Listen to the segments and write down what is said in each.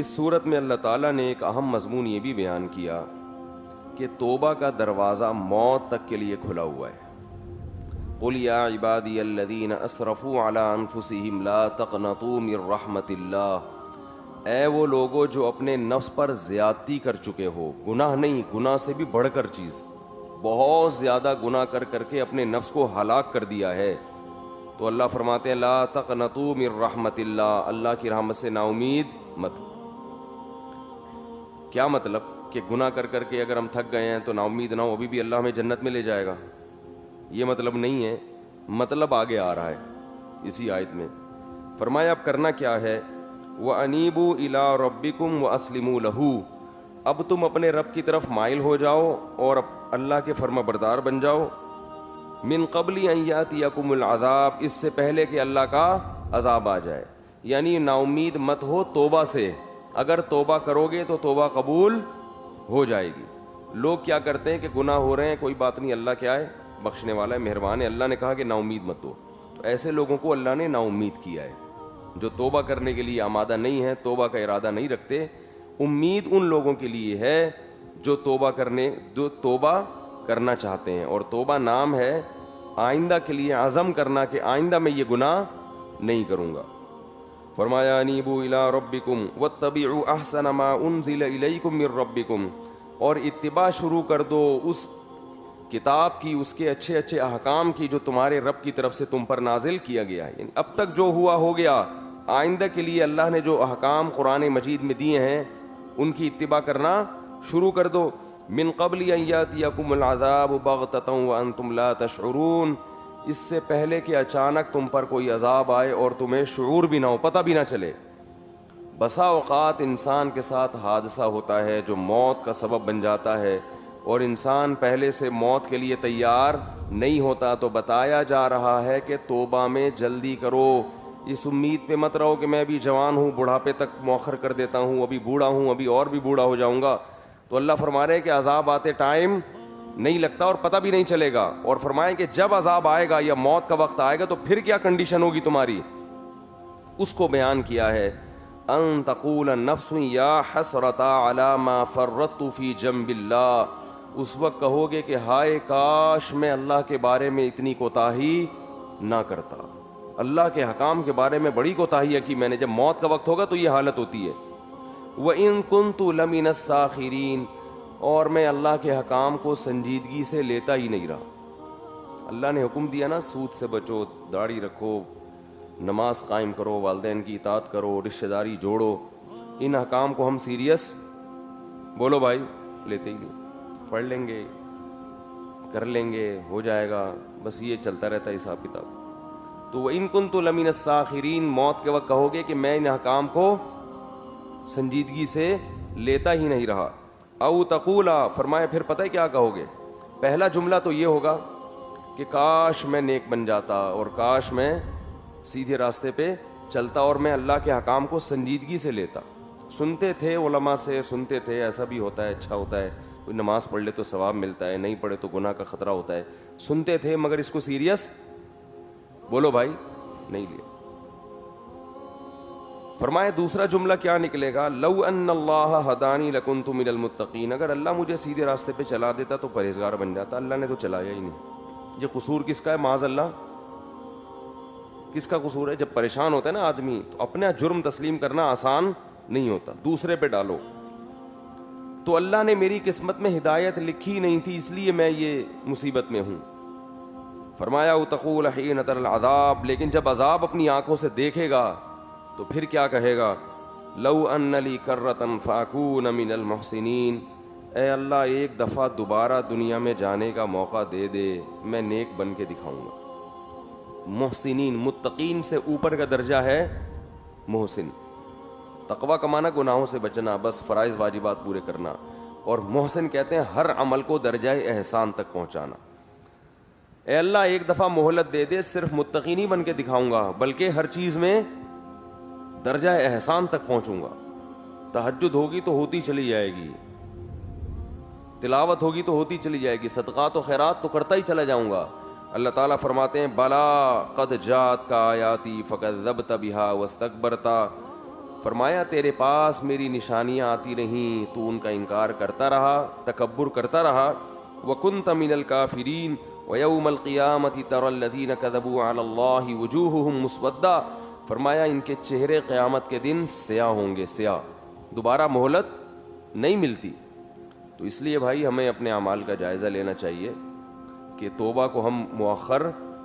اس صورت میں اللہ تعالیٰ نے ایک اہم مضمون یہ بھی بیان کیا کہ توبہ کا دروازہ موت تک کے لیے کھلا ہوا ہے. قل یا عبادی الذین اسرفوا علی انفسہم لا تقنطوا من رحمت اللہ. اے وہ لوگوں جو اپنے نفس پر زیادتی کر چکے ہو, گناہ نہیں, گناہ سے بھی بڑھ کر چیز, بہت زیادہ گناہ کر کر کے اپنے نفس کو ہلاک کر دیا ہے, تو اللہ فرماتے ہیں لا تقنطوا من رحمت اللہ, اللہ کی رحمت سے نا امید مت ہو. کیا مطلب کہ گناہ کر کر کے اگر ہم تھک گئے ہیں تو نا امید نہ ہو, ابھی بھی اللہ ہمیں جنت میں لے جائے گا, یہ مطلب نہیں ہے. مطلب آگے آ رہا ہے اسی آیت میں. فرمایا اب کرنا کیا ہے, وَأَنِيبُوا إِلَىٰ رَبِّكُمْ وَأَسْلِمُوا لَهُ. اب تم اپنے رب کی طرف مائل ہو جاؤ اور اللہ کے فرما بردار بن جاؤ. من قبل ان یاتیکم العذاب, اس سے پہلے کہ اللہ کا عذاب آ جائے. یعنی نا امید مت ہو توبہ سے, اگر توبہ کرو گے تو توبہ قبول ہو جائے گی. لوگ کیا کرتے ہیں کہ گناہ ہو رہے ہیں, کوئی بات نہیں, اللہ کیا ہے, بخشنے والا ہے, مہربان ہے. اللہ نے کہا کہ نا امید مت ہو, تو ایسے لوگوں کو اللہ نے نا امید کیا ہے جو توبہ کرنے کے لیے آمادہ نہیں ہے, توبہ کا ارادہ نہیں رکھتے. امید ان لوگوں کے لیے ہے جو توبہ کرنا چاہتے ہیں, اور توبہ نام ہے آئندہ کے لیے عزم کرنا کہ آئندہ میں یہ گناہ نہیں کروں گا. فرمایا انیبوا الی ربکم واتبعوا احسن ما انزل الیکم من ربکم, اور اتباع شروع کر دو اس کتاب کی, اس کے اچھے اچھے احکام کی جو تمہارے رب کی طرف سے تم پر نازل کیا گیا ہے. یعنی اب تک جو ہوا ہو گیا, آئندہ کے لیے اللہ نے جو احکام قرآن مجید میں دیے ہیں ان کی اتباع کرنا شروع کر دو. من قبل ان یاتیکم العذاب بغتۃ وانتم لا تشعرون, اس سے پہلے کہ اچانک تم پر کوئی عذاب آئے اور تمہیں شعور بھی نہ ہو, پتہ بھی نہ چلے. بسا اوقات انسان کے ساتھ حادثہ ہوتا ہے جو موت کا سبب بن جاتا ہے, اور انسان پہلے سے موت کے لیے تیار نہیں ہوتا, تو بتایا جا رہا ہے کہ توبہ میں جلدی کرو. اس امید پہ مت رہو کہ میں ابھی جوان ہوں, بڑھاپے تک مؤخر کر دیتا ہوں, ابھی بوڑھا ہوں, ابھی اور بھی بوڑھا ہو جاؤں گا. تو اللہ فرما رہے ہیں کہ عذاب آتے ٹائم نہیں لگتا اور پتہ بھی نہیں چلے گا, اور فرمائیں کہ جب عذاب آئے گا یا موت کا وقت آئے گا تو پھر کیا کنڈیشن ہوگی تمہاری, اس کو بیان کیا ہے. ان تقول النفس یا حسرتا علی ما فرطت فی جنب اللہ, اس وقت کہو گے کہ ہائے کاش میں اللہ کے بارے میں اتنی کوتاہی نہ کرتا, اللہ کے حکام کے بارے میں بڑی کوتاہی ہے کہ میں نے. جب موت کا وقت ہوگا تو یہ حالت ہوتی ہے. وَإِن كُنتُ لَمِنَ السَّاخِرِينَ, اور میں اللہ کے حکام کو سنجیدگی سے لیتا ہی نہیں رہا. اللہ نے حکم دیا نا, سود سے بچو, داڑھی رکھو, نماز قائم کرو, والدین کی اطاعت کرو, رشتہ داری جوڑو, ان حکام کو ہم سیریس بولو بھائی لیتے ہی نہیں. پڑھ لیں گے, کر لیں گے, ہو جائے گا, بس یہ چلتا رہتا ہے حساب کتاب. تو وَإِن كُنتُ لَمِنَ السَّاخِرِينَ, موت کے وقت کہو گے کہ میں ان حکام کو سنجیدگی سے لیتا ہی نہیں رہا. او تقولا, فرمایا پھر پتہ ہے کیا کہو گے. پہلا جملہ تو یہ ہوگا کہ کاش میں نیک بن جاتا, اور کاش میں سیدھے راستے پہ چلتا, اور میں اللہ کے حکام کو سنجیدگی سے لیتا. سنتے تھے علماء سے, سنتے تھے ایسا بھی ہوتا ہے, اچھا ہوتا ہے, کوئی نماز پڑھ لے تو ثواب ملتا ہے, نہیں پڑھے تو گناہ کا خطرہ ہوتا ہے, سنتے تھے, مگر اس کو سیریس بولو بھائی نہیں لیا. فرمایا دوسرا جملہ کیا نکلے گا, لو ان اللہ ہدانی لکنت من المتقین, اگر اللہ مجھے سیدھے راستے پہ چلا دیتا تو پرہیزگار بن جاتا. اللہ نے تو چلایا ہی نہیں. یہ قصور کس کا ہے معاذ اللہ, کس کا قصور ہے؟ جب پریشان ہوتا ہے نا آدمی تو اپنا جرم تسلیم کرنا آسان نہیں ہوتا, دوسرے پہ ڈالو. تو اللہ نے میری قسمت میں ہدایت لکھی نہیں تھی, اس لیے میں یہ مصیبت میں ہوں. فرمایا وتقول حین تر العذاب, لیکن جب عذاب اپنی آنکھوں سے دیکھے گا تو پھر کیا کہے گا, لو ان لی کرۃ فاکون من المحسنین, اے اللہ ایک دفعہ دوبارہ دنیا میں جانے کا موقع دے دے, میں نیک بن کے دکھاؤں گا. محسنین, متقین سے اوپر کا درجہ ہے محسن. تقویٰ کا معنی گناہوں سے بچنا, بس فرائض واجبات پورے کرنا, اور محسن کہتے ہیں ہر عمل کو درجہ احسان تک پہنچانا. اے اللہ ایک دفعہ مہلت دے دے, صرف متقی نہیں بن کے دکھاؤں گا بلکہ ہر چیز میں درجہ احسان تک پہنچوں گا. تہجد ہوگی تو ہوتی چلی جائے گی, تلاوت ہوگی تو ہوتی چلی جائے گی, صدقات و خیرات تو کرتا ہی چلا جاؤں گا. اللہ تعالیٰ فرماتے ہیں بلا قد جات کا آیاتی فکذبت بہا واستکبرتا, فرمایا تیرے پاس میری نشانیاں آتی رہیں تو ان کا انکار کرتا رہا, تکبر کرتا رہا. وَكُنْتَ مِنَ الْكَافِرِينَ وَيَوْمَ الْقِيَامَةِ تَرَى الَّذِينَ كَذَبُوا عَلَى اللَّهِ وُجُوهُهُمْ مُسْوَدَّةٌ. فرمایا ان کے چہرے قیامت کے دن سیاہ ہوں گے, سیاہ, دوبارہ مہلت نہیں ملتی. تو اس لیے بھائی ہمیں اپنے اعمال کا جائزہ لینا چاہیے کہ توبہ کو ہم مؤخر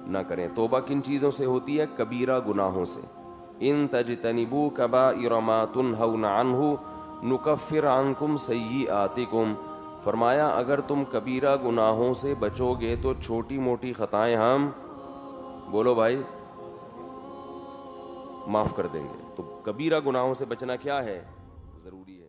نہ کریں. توبہ کن چیزوں سے ہوتی ہے؟ کبیرہ گناہوں سے. ان تجتنبوا کبائر ما تنہون عنہ نکفر عنکم سیئاتکم. فرمایا اگر تم کبیرہ گناہوں سے بچو گے تو چھوٹی موٹی خطائیں ہم, بولو بھائی, معاف کر دیں گے. تو کبیرہ گناہوں سے بچنا کیا ہے؟ ضروری ہے.